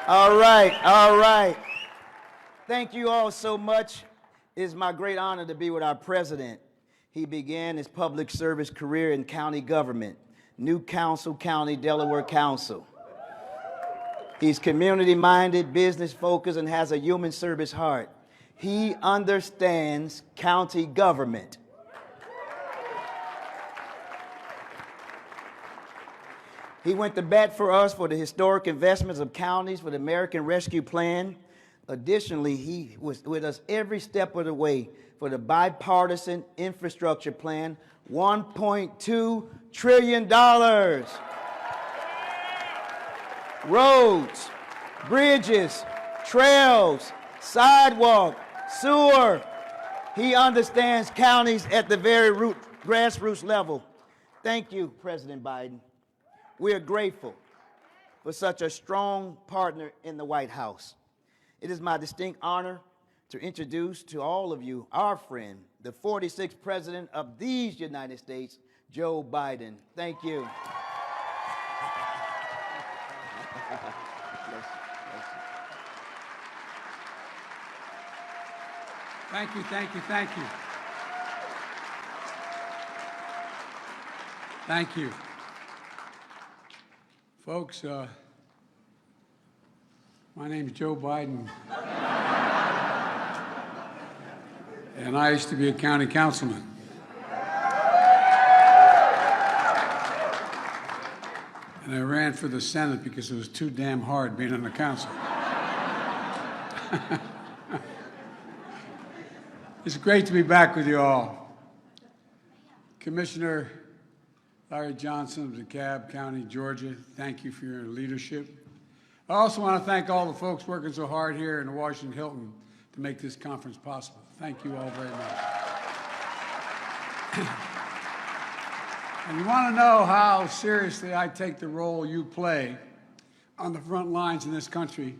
All right, all right. Thank you all so much. It's my great honor to be with our president. He began his public service career in county government, New Council County, Delaware Council. He's community-minded, business-focused, and has a human service heart. He understands county government. He went to bat for us for the historic investments of counties for the American Rescue Plan. Additionally, he was with us every step of the way for the bipartisan infrastructure plan, $1.2 trillion. Roads, bridges, trails, sidewalk, sewer. He understands counties at the very grassroots level. Thank you, President Biden. We are grateful for such a strong partner in the White House. It is my distinct honor to introduce to all of you our friend, the 46th President of these United States, Joe Biden. Thank you. Thank you, thank you, thank you. Thank you. Folks, my name's Joe Biden, and I used to be a county councilman. And I ran for the Senate because it was too damn hard being on the council. It's great to be back with you all. Commissioner Larry Johnson of DeKalb County, Georgia, thank you for your leadership. I also want to thank all the folks working so hard here in the Washington Hilton to make this conference possible. Thank you all very much. And you want to know how seriously I take the role you play on the front lines in this country,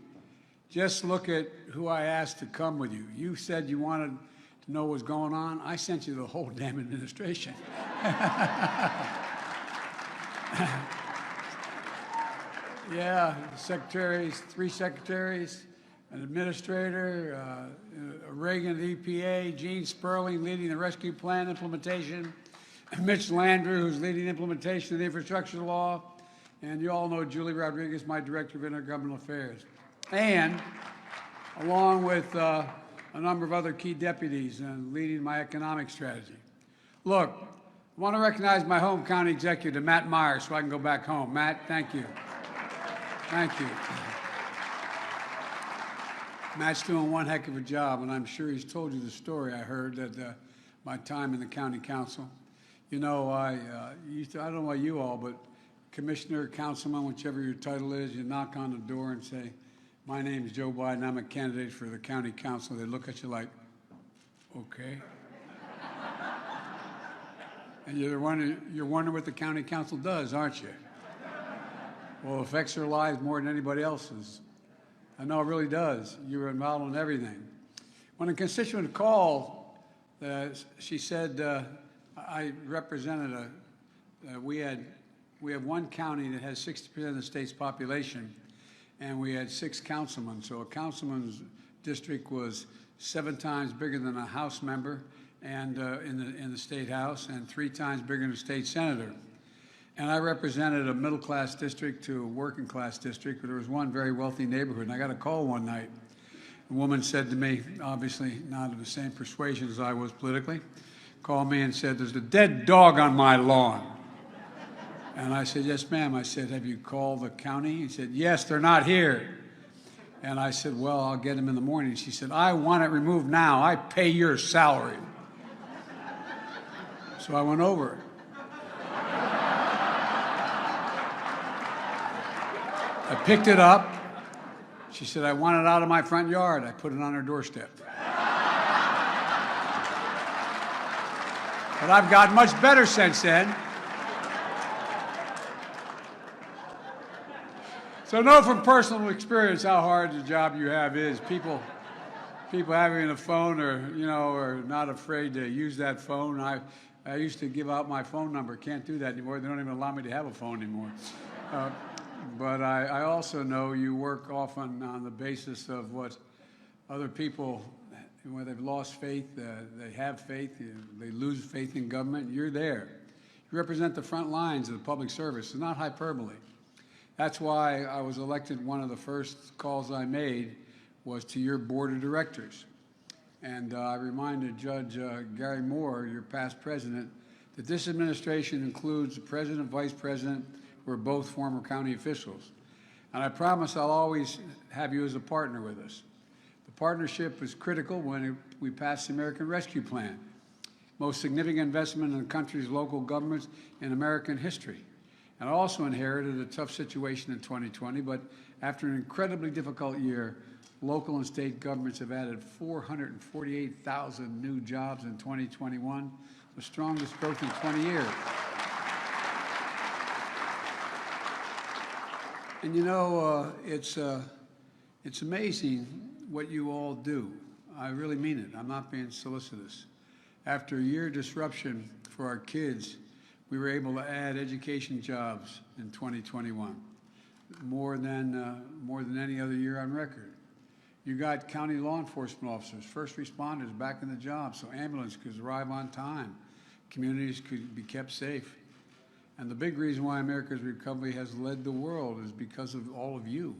just look at who I asked to come with you. You said you wanted to know what's going on. I sent you the whole damn administration. Yeah, secretaries, 3 secretaries, an administrator, Reagan at EPA, Gene Sperling leading the rescue plan implementation, Mitch Landrieu, who's leading implementation of the infrastructure law, and you all know Julie Rodriguez, my director of intergovernmental affairs, and along with a number of other key deputies leading my economic strategy. Look, I want to recognize my home county executive, Matt Meyer, so I can go back home. Matt, thank you. Thank you. Matt's doing one heck of a job, and I'm sure he's told you the story I heard that my time in the county council. You know, I don't know about you all, but commissioner, councilman, whichever your title is, you knock on the door and say, my name is Joe Biden, I'm a candidate for the county council. They look at you like, okay. And you're wondering what the county council does, aren't you? Well, it affects their lives more than anybody else's. I know it really does. You're involved in everything. When a constituent called, she said, I represented we have one county that has 60% of the state's population, and we had 6 councilmen. So a councilman's district was 7 times bigger than a House member, and in the state house, and 3 times bigger than a state senator. And I represented a middle-class district to a working-class district, but there was one very wealthy neighborhood. And I got a call one night. A woman said to me, obviously not of the same persuasion as I was politically, called me and said, there's a dead dog on my lawn. And I said, yes, ma'am. I said, have you called the county? He said, yes, they're not here. And I said, well, I'll get him in the morning. She said, I want it removed now. I pay your salary. So I went over. I picked it up. She said, I want it out of my front yard. I put it on her doorstep. But I've gotten much better since then. So know from personal experience how hard the job you have is. People having a phone are not afraid to use that phone. I used to give out my phone number. Can't do that anymore. They don't even allow me to have a phone anymore. but I also know you work often on the basis of what other people, when they've lost faith, they have faith, they lose faith in government, you're there. You represent the front lines of the public service. It's not hyperbole. That's why I was elected. One of the first calls I made was to your board of directors. And I reminded Judge Gary Moore, your past president, that this administration includes the president, vice president, who are both former county officials. And I promise I'll always have you as a partner with us. The partnership was critical when we passed the American Rescue Plan, most significant investment in the country's local governments in American history. And I also inherited a tough situation in 2020, but after an incredibly difficult year, local and state governments have added 448,000 new jobs in 2021, the strongest growth in 20 years. And you know, it's amazing what you all do. I really mean it. I'm not being solicitous. After a year disruption for our kids, we were able to add education jobs in 2021, more than any other year on record. You got county law enforcement officers, first responders back in the job, so ambulance could arrive on time, communities could be kept safe. And the big reason why America's recovery has led the world is because of all of you.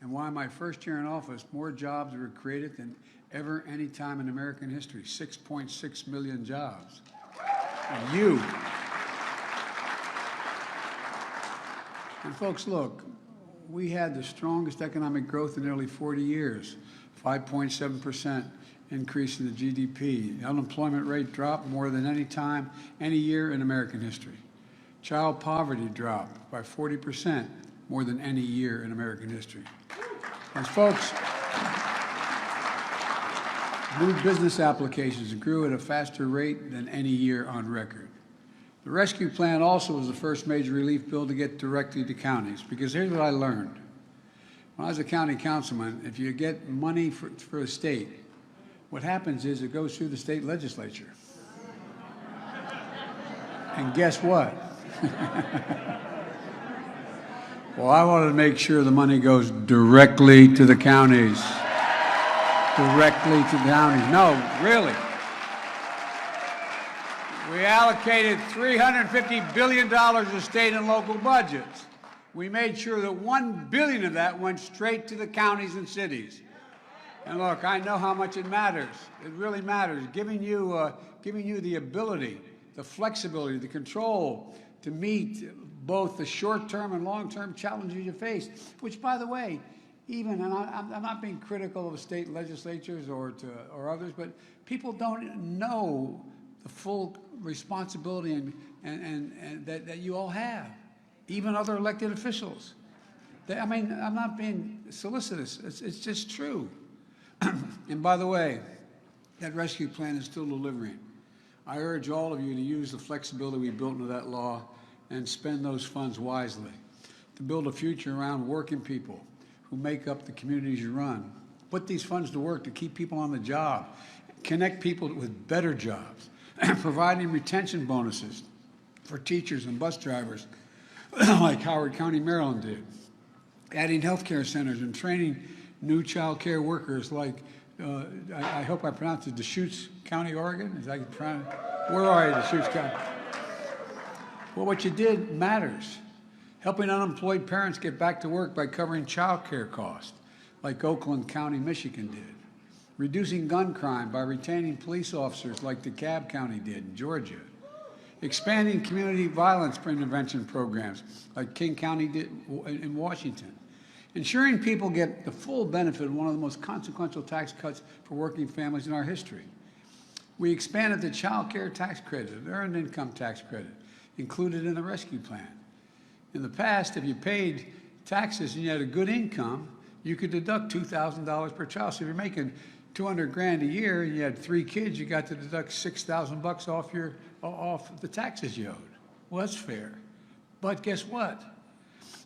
And why my first year in office, more jobs were created than ever any time in American history, 6.6 million jobs. And you. And folks, look, we had the strongest economic growth in nearly 40 years, 5.7% increase in the GDP. The unemployment rate dropped more than any time, any year in American history. Child poverty dropped by 40%, more than any year in American history. And folks, new business applications grew at a faster rate than any year on record. The rescue plan also was the first major relief bill to get directly to counties, because here's what I learned. When I was a county councilman, if you get money for a state, what happens is it goes through the state legislature. And guess what? Well, I wanted to make sure the money goes directly to the counties. Directly to the counties. No, really. We allocated $350 billion to state and local budgets. We made sure that $1 billion of that went straight to the counties and cities. And look, I know how much it matters. It really matters. Giving you the ability, the flexibility, the control to meet both the short-term and long-term challenges you face, which, by the way, even, and I'm not being critical of state legislatures or others, but people don't know the full responsibility and that you all have, even other elected officials. I mean, I'm not being solicitous. It's just true. And by the way, that rescue plan is still delivering. I urge all of you to use the flexibility we built into that law and spend those funds wisely to build a future around working people who make up the communities you run. Put these funds to work to keep people on the job, connect people with better jobs, providing retention bonuses for teachers and bus drivers like Howard County, Maryland did, adding healthcare centers and training new child care workers like, I hope I pronounced it, Deschutes County, Oregon? Is that where are you, Deschutes County? Well, what you did matters. Helping unemployed parents get back to work by covering child care costs, like Oakland County, Michigan did. Reducing gun crime by retaining police officers like DeKalb County did in Georgia. Expanding community violence prevention programs like King County did in Washington. Ensuring people get the full benefit of one of the most consequential tax cuts for working families in our history. We expanded the child care tax credit, the earned income tax credit, included in the rescue plan. In the past, if you paid taxes and you had a good income, you could deduct $2,000 per child. So if you're making $200 grand a year and you had 3 kids, you got to deduct $6,000 off the taxes you owed. Well, that's fair. But guess what?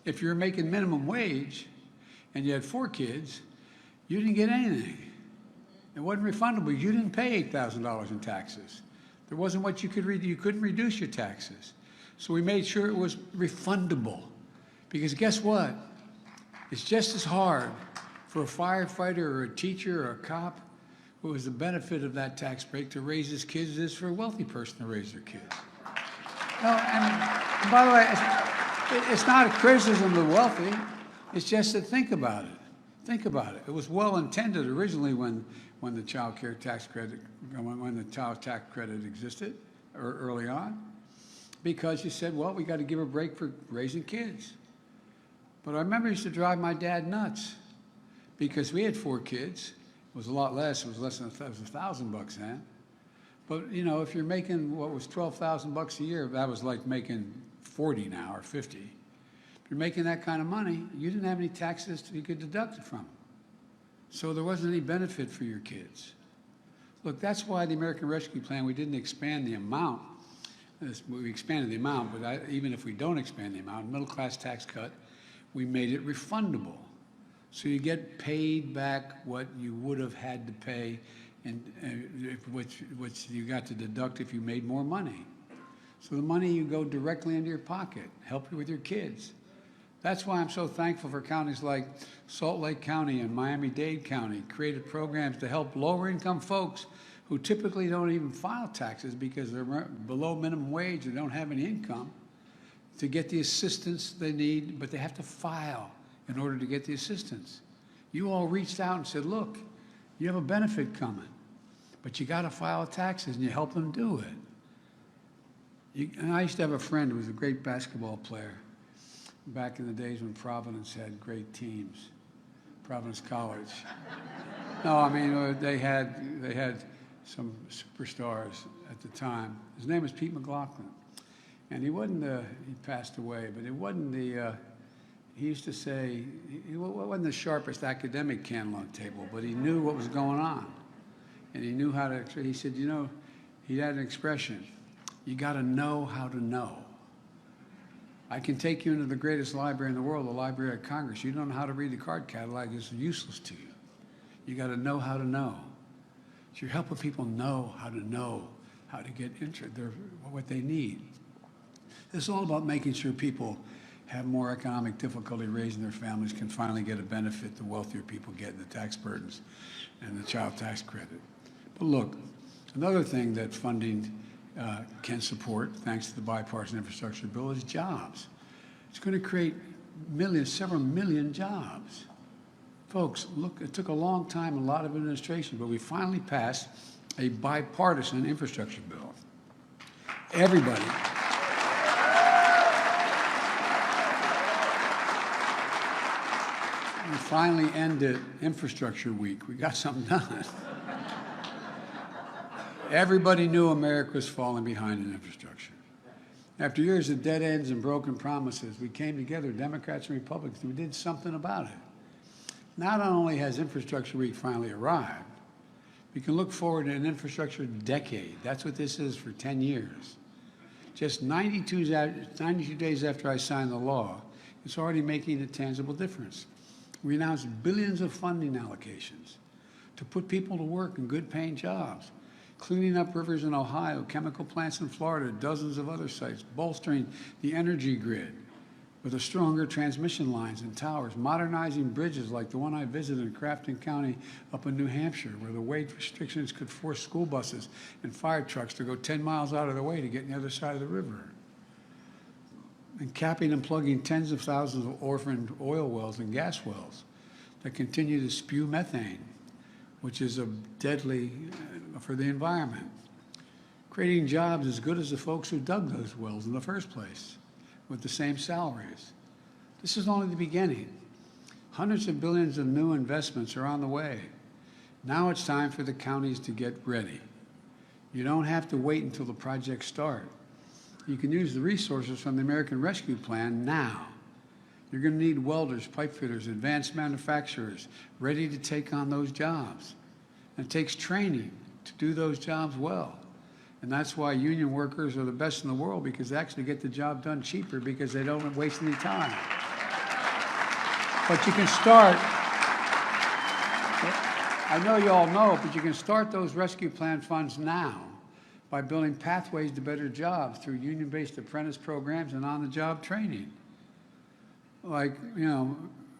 If you're making minimum wage and you had 4 kids, you didn't get anything. It wasn't refundable. You didn't pay $8,000 in taxes. There wasn't what you couldn't reduce your taxes. So we made sure it was refundable, Because guess what? It's just as hard for a firefighter or a teacher or a cop who has the benefit of that tax break to raise his kids as it is for a wealthy person to raise their kids. No, and by the way, it's not a criticism of the wealthy. It's just that think about it. Think about it. It was well intended originally when the child care tax credit, when the child tax credit existed early on, because you said, well, we got to give a break for raising kids. But I remember it used to drive my dad nuts because we had 4 kids. It was a lot less. It was less than $1,000 then. But you know, if you're making what was $12,000 a year, that was like making 40 now or 50. If you're making that kind of money, you didn't have any taxes you could deduct it from. So there wasn't any benefit for your kids. Look, that's why the American Rescue Plan, we didn't expand the amount. We expanded the amount, but even if we don't expand the amount, middle class tax cut, we made it refundable. So you get paid back what you would have had to pay, and which you got to deduct if you made more money. So the money you go directly into your pocket, help you with your kids. That's why I'm so thankful for counties like Salt Lake County and Miami-Dade County created programs to help lower income folks who typically don't even file taxes because they're below minimum wage and don't have any income, to get the assistance they need, but they have to file in order to get the assistance. You all reached out and said, look, you have a benefit coming, but you got to file taxes, and you help them do it. And I used to have a friend who was a great basketball player back in the days when Providence had great teams, Providence College. No, I mean, they had some superstars at the time. His name was Pete McLaughlin. And he wasn't, he passed away, but it wasn't the, he used to say, he wasn't the sharpest academic candle on the table, but he knew what was going on. And he knew how to, he said, you know, he had an expression, you got to know how to know. I can take you into the greatest library in the world, the Library of Congress. You don't know how to read the card catalog, it's useless to you. You got to know how to know. So you're helping people know how to get into what they need. It's all about making sure people have more economic difficulty raising their families can finally get a benefit the wealthier people get in the tax burdens and the child tax credit. But look, another thing that funding can support, thanks to the bipartisan infrastructure bill, is jobs. It's going to create several million jobs. Folks, look, it took a long time, a lot of administration, but we finally passed a bipartisan infrastructure bill. Everybody. We finally ended Infrastructure Week. We got something done. Everybody knew America was falling behind in infrastructure. After years of dead ends and broken promises, we came together, Democrats and Republicans, and we did something about it. Not only has Infrastructure Week finally arrived, we can look forward to an infrastructure decade. That's what this is for 10 years. Just 92 days after I signed the law, it's already making a tangible difference. We announced billions of funding allocations to put people to work in good-paying jobs, cleaning up rivers in Ohio, chemical plants in Florida, dozens of other sites, bolstering the energy grid with a stronger transmission lines and towers, modernizing bridges like the one I visited in Crafton County up in New Hampshire, where the weight restrictions could force school buses and fire trucks to go 10 miles out of the way to get on the other side of the river. And capping and plugging tens of thousands of orphaned oil wells and gas wells that continue to spew methane, which is a deadly for the environment. Creating jobs as good as the folks who dug those wells in the first place with the same salaries. This is only the beginning. Hundreds of billions of new investments are on the way. Now it's time for the counties to get ready. You don't have to wait until the projects start. You can use the resources from the American Rescue Plan now. You're going to need welders, pipe fitters, advanced manufacturers ready to take on those jobs. And it takes training to do those jobs well. And that's why union workers are the best in the world, because they actually get the job done cheaper because they don't waste any time. But you can start, I know you all know, but you can start those rescue plan funds now by building pathways to better jobs through union-based apprentice programs and on-the-job training. like, you know,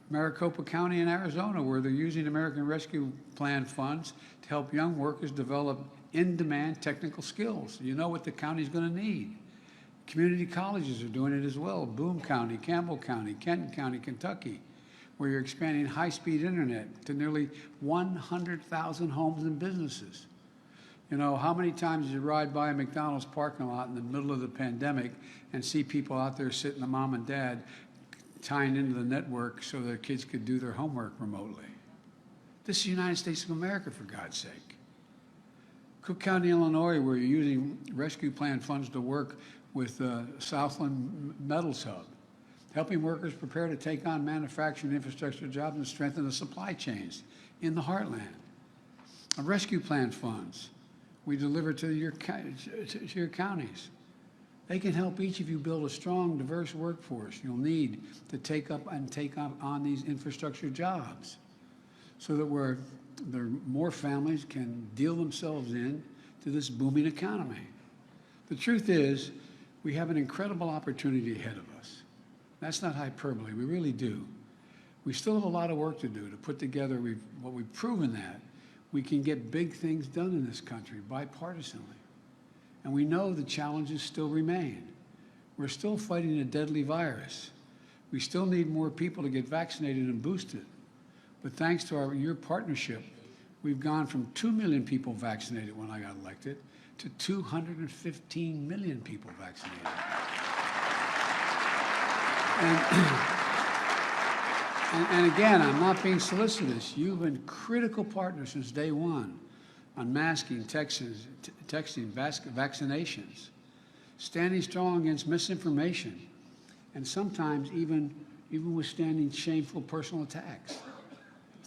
Maricopa County in Arizona, where they're using American Rescue Plan funds to help young workers develop in-demand technical skills. You know what the county's going to need. Community colleges are doing it as well. Boone County, Campbell County, Kenton County, Kentucky, where you're expanding high-speed internet to nearly 100,000 homes and businesses. You know, how many times did you ride by a McDonald's parking lot in the middle of the pandemic and see people out there sitting, the mom and dad, tying into the network so their kids could do their homework remotely? This is the United States of America, for God's sake. Cook County, Illinois, where you're using rescue plan funds to work with Southland Metals Hub, helping workers prepare to take on manufacturing infrastructure jobs and strengthen the supply chains in the heartland. Rescue plan funds we deliver to your counties. They can help each of you build a strong, diverse workforce you'll need to take on these infrastructure jobs, so that more families can deal themselves in to this booming economy. The truth is, we have an incredible opportunity ahead of us. That's not hyperbole, we really do. We still have a lot of work to do to put together what we've proven, that we can get big things done in this country bipartisanly. And we know the challenges still remain. We're still fighting a deadly virus. We still need more people to get vaccinated and boosted. But thanks to your partnership, we've gone from 2 million people vaccinated when I got elected to 215 million people vaccinated. And again, I'm not being solicitous. You've been critical partners since day one on masking, texting, vaccinations, standing strong against misinformation, and sometimes even withstanding shameful personal attacks.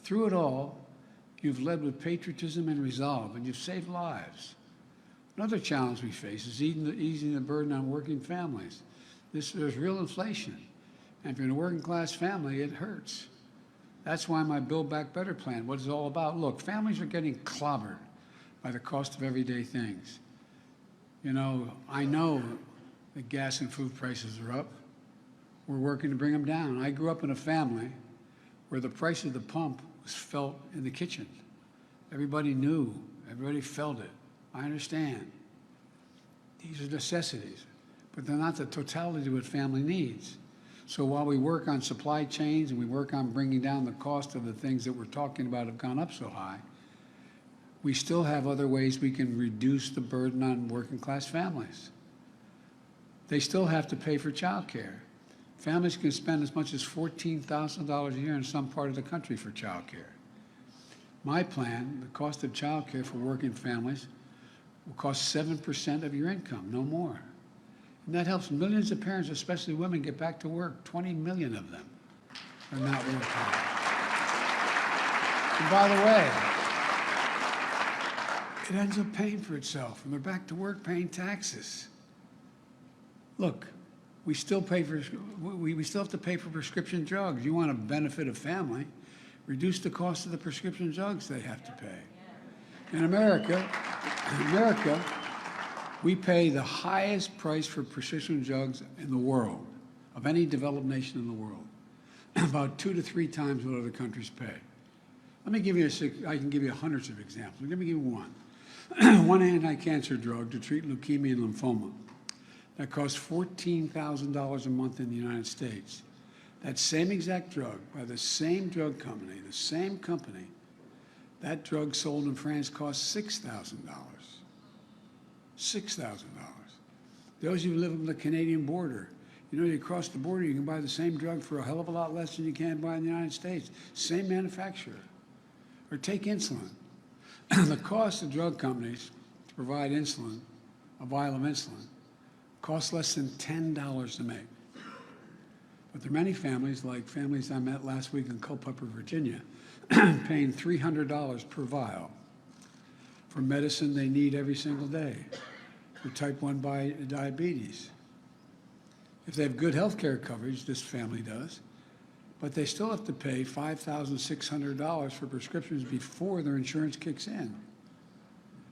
Through it all, you've led with patriotism and resolve, and you've saved lives. Another challenge we face is easing the burden on working families. There's real inflation, and if you're in a working class family, it hurts. That's why my Build Back Better plan, what it's all about. Look, families are getting clobbered by the cost of everyday things. You know, I know that gas and food prices are up. We're working to bring them down. I grew up in a family where the price of the pump was felt in the kitchen. Everybody knew, everybody felt it. I understand. These are necessities, but they're not the totality of what family needs. So while we work on supply chains and we work on bringing down the cost of the things that we're talking about have gone up so high, we still have other ways we can reduce the burden on working class families. They still have to pay for child care. Families can spend as much as $14,000 a year in some part of the country for child care. My plan, the cost of child care for working families, will cost 7% of your income, no more. And that helps millions of parents, especially women, get back to work. 20 million of them are not working. And by the way, it ends up paying for itself, and they're back to work paying taxes. Look, we still have to pay for prescription drugs. You want to benefit a family, reduce the cost of the prescription drugs they have to pay. In America, we pay the highest price for prescription drugs in the world, of any developed nation in the world, about 2 to 3 times what other countries pay. Let me give you I can give you hundreds of examples. Let me give you one. One anti-cancer drug to treat leukemia and lymphoma that costs $14,000 a month in the United States. That same exact drug by the same drug company, that drug sold in France costs $6,000. $6,000. Those of you who live on the Canadian border, you know, you cross the border, you can buy the same drug for a hell of a lot less than you can buy in the United States. Same manufacturer. Or take insulin. The cost of drug companies to provide insulin, a vial of insulin, costs less than $10 to make. But there are many families, like families I met last week in Culpeper, Virginia, paying $300 per vial for medicine they need every single day for type 1 diabetes. If they have good health care coverage, this family does, but they still have to pay $5,600 for prescriptions before their insurance kicks in.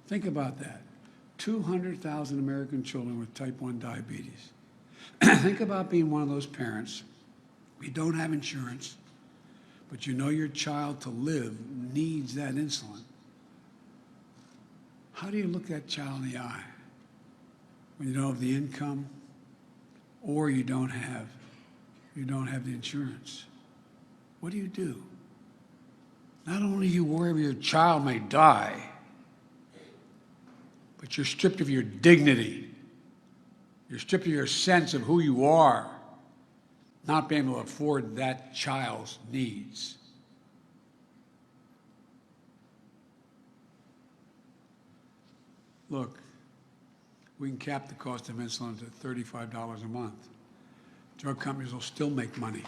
Think about that. 200,000 American children with type 1 diabetes. Think about being one of those parents you don't have insurance, but you know your child to live needs that insulin, how do you look that child in the eye when you don't have the income or you don't have the insurance? What do you do? Not only you worry your child may die, but you're stripped of your dignity. You're stripped of your sense of who you are, not being able to afford that child's needs. Look, we can cap the cost of insulin to $35 a month. Drug companies will still make money.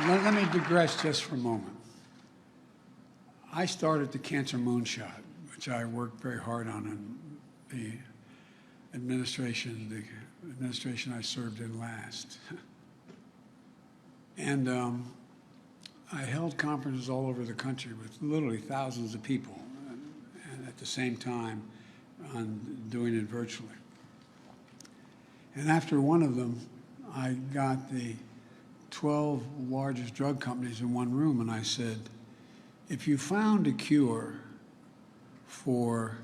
Let me digress just for a moment. I started the Cancer Moonshot, which I worked very hard on in the administration I served in last. And I held conferences all over the country with literally thousands of people, and at the same time on doing it virtually. And after one of them, I got the 12 largest drug companies in one room, and I said, if you found a cure for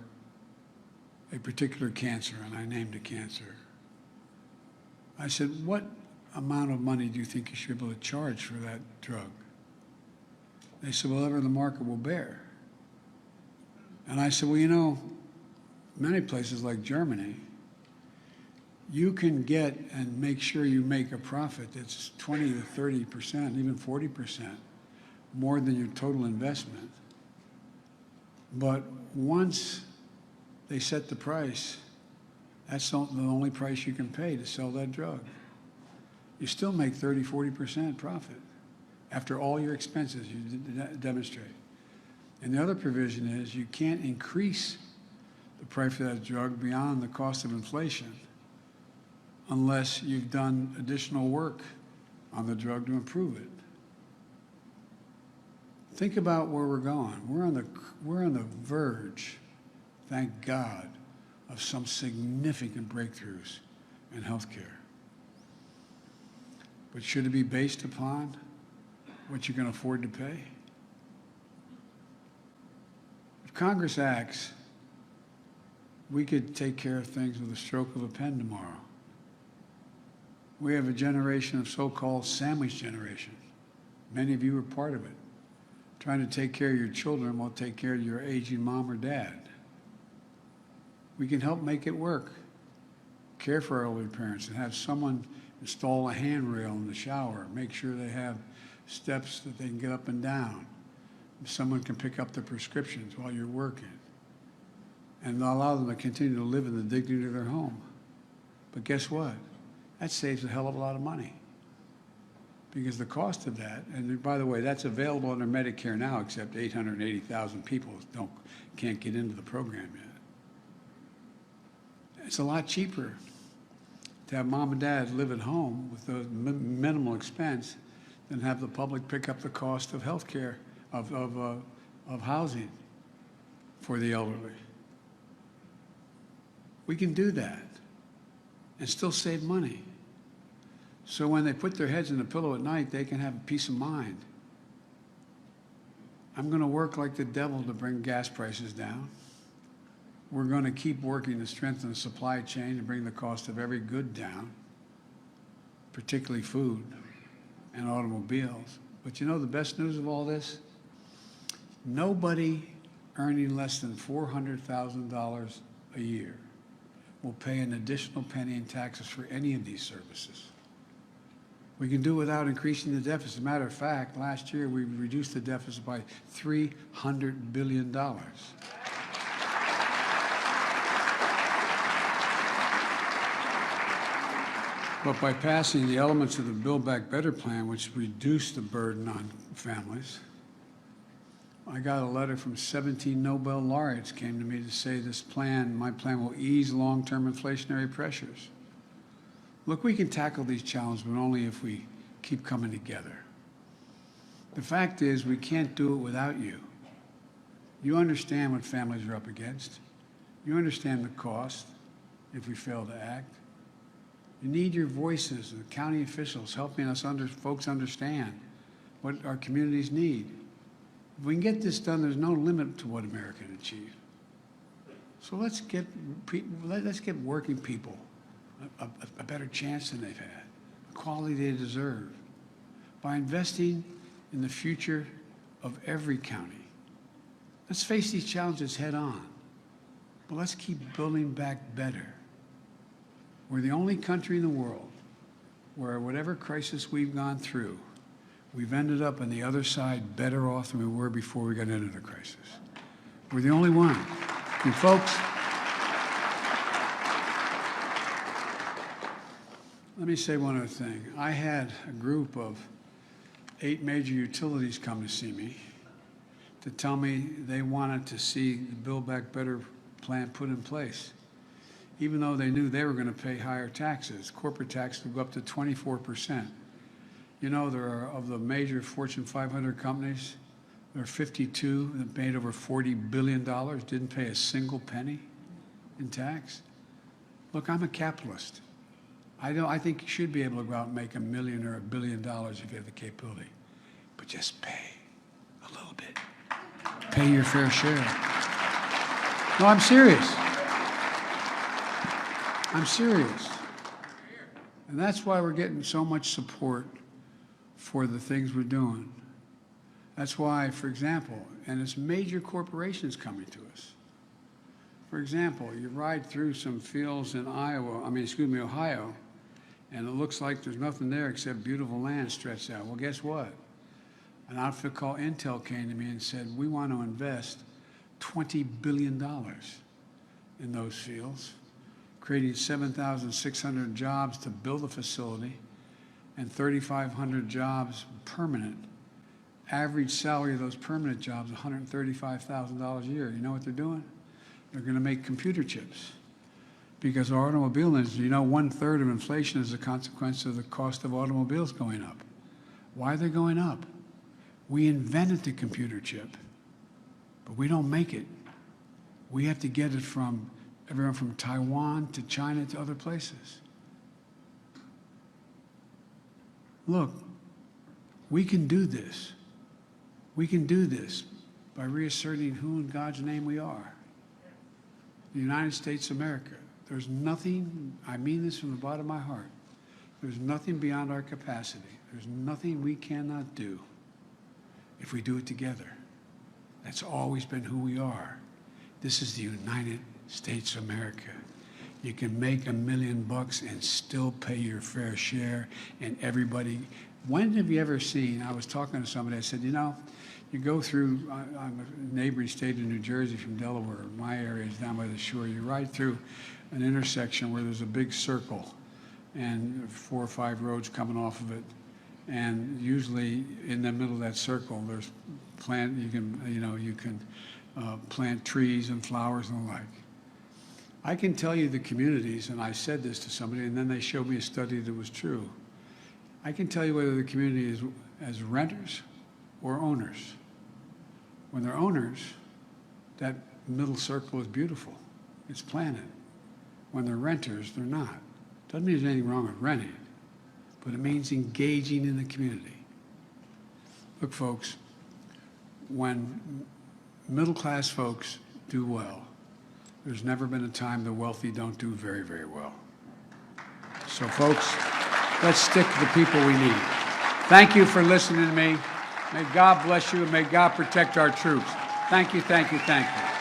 a particular cancer, and I named a cancer, I said, what amount of money do you think you should be able to charge for that drug? They said, whatever the market will bear. And I said, well, you know, many places like Germany, you can get and make sure you make a profit that's 20 to 30%, even 40% more than your total investment. But once they set the price, that's the only price you can pay to sell that drug. You still make 30, 40% profit after all your expenses you demonstrate. And the other provision is you can't increase the price of that drug beyond the cost of inflation unless you've done additional work on the drug to improve it. Think about where we're going. We're on the verge, thank God, of some significant breakthroughs in healthcare. But should it be based upon what you can afford to pay? If Congress acts, we could take care of things with a stroke of a pen tomorrow. We have a generation of so-called sandwich generation. Many of you are part of it. Trying to take care of your children while take care of your aging mom or dad. We can help make it work. Care for our elderly parents and have someone install a handrail in the shower. Make sure they have steps that they can get up and down. Someone can pick up their prescriptions while you're working. And allow them to continue to live in the dignity of their home. But guess what? That saves a hell of a lot of money. Because the cost of that, and by the way, that's available under Medicare now, except 880,000 people can't get into the program yet. It's a lot cheaper to have mom and dad live at home with the minimal expense than have the public pick up the cost of health care, of housing for the elderly. We can do that and still save money. So when they put their heads in the pillow at night, they can have peace of mind. I'm going to work like the devil to bring gas prices down. We're going to keep working to strengthen the supply chain and bring the cost of every good down, particularly food and automobiles. But you know the best news of all this? Nobody earning less than $400,000 a year will pay an additional penny in taxes for any of these services. We can do it without increasing the deficit. As a matter of fact, last year we reduced the deficit by $300 billion. But by passing the elements of the Build Back Better plan, which reduced the burden on families, I got a letter from 17 Nobel laureates came to me to say my plan will ease long-term inflationary pressures. Look, we can tackle these challenges, but only if we keep coming together. The fact is, we can't do it without you. You understand what families are up against. You understand the cost if we fail to act. You need your voices, the county officials, helping us folks understand what our communities need. If we can get this done, there's no limit to what America can achieve. So let's get working people a better chance than they've had, the quality they deserve, by investing in the future of every county. Let's face these challenges head on, but let's keep building back better. We're the only country in the world where whatever crisis we've gone through, we've ended up on the other side better off than we were before we got into the crisis. We're the only one. And folks, let me say one other thing. I had a group of 8 major utilities come to see me to tell me they wanted to see the Build Back Better plan put in place, even though they knew they were going to pay higher taxes. Corporate tax would go up to 24%. You know, there are, of the major Fortune 500 companies, there are 52 that made over $40 billion, didn't pay a single penny in tax. Look, I'm a capitalist. I think you should be able to go out and make $1 million or $1 billion if you have the capability. But just pay a little bit. Pay your fair share. No, I'm serious. I'm serious. And that's why we're getting so much support for the things we're doing. That's why, for example, and it's major corporations coming to us. For example, you ride through some fields in Ohio, and it looks like there's nothing there except beautiful land stretched out. Well, guess what? An outfit called Intel came to me and said, we want to invest $20 billion in those fields, creating 7,600 jobs to build a facility and 3,500 jobs permanent. Average salary of those permanent jobs, $135,000 a year. You know what they're doing? They're going to make computer chips. Because our automobile industry, you know, 1/3 of inflation is a consequence of the cost of automobiles going up. Why are they going up? We invented the computer chip, but we don't make it. We have to get it from everyone from Taiwan to China to other places. Look, we can do this. We can do this by reasserting who in God's name we are. The United States of America. There's nothing, I mean this from the bottom of my heart, there's nothing beyond our capacity. There's nothing we cannot do if we do it together. That's always been who we are. This is the United States of America. You can make $1 million and still pay your fair share, and everybody. When have you ever seen, I was talking to somebody, I said, you know, you go through, I'm a neighboring state of New Jersey from Delaware. My area is down by the shore. You ride through an intersection where there's a big circle and 4 or 5 roads coming off of it. And usually in the middle of that circle, there's you can plant trees and flowers and the like. I can tell you the communities, and I said this to somebody, and then they showed me a study that was true. I can tell you whether the community is as renters or owners. When they're owners, that middle circle is beautiful. It's planted. When they're renters, they're not. Doesn't mean there's anything wrong with renting, but it means engaging in the community. Look, folks, when middle-class folks do well, there's never been a time the wealthy don't do very, very well. So, folks, let's stick to the people we need. Thank you for listening to me. May God bless you, and may God protect our troops. Thank you, thank you, thank you.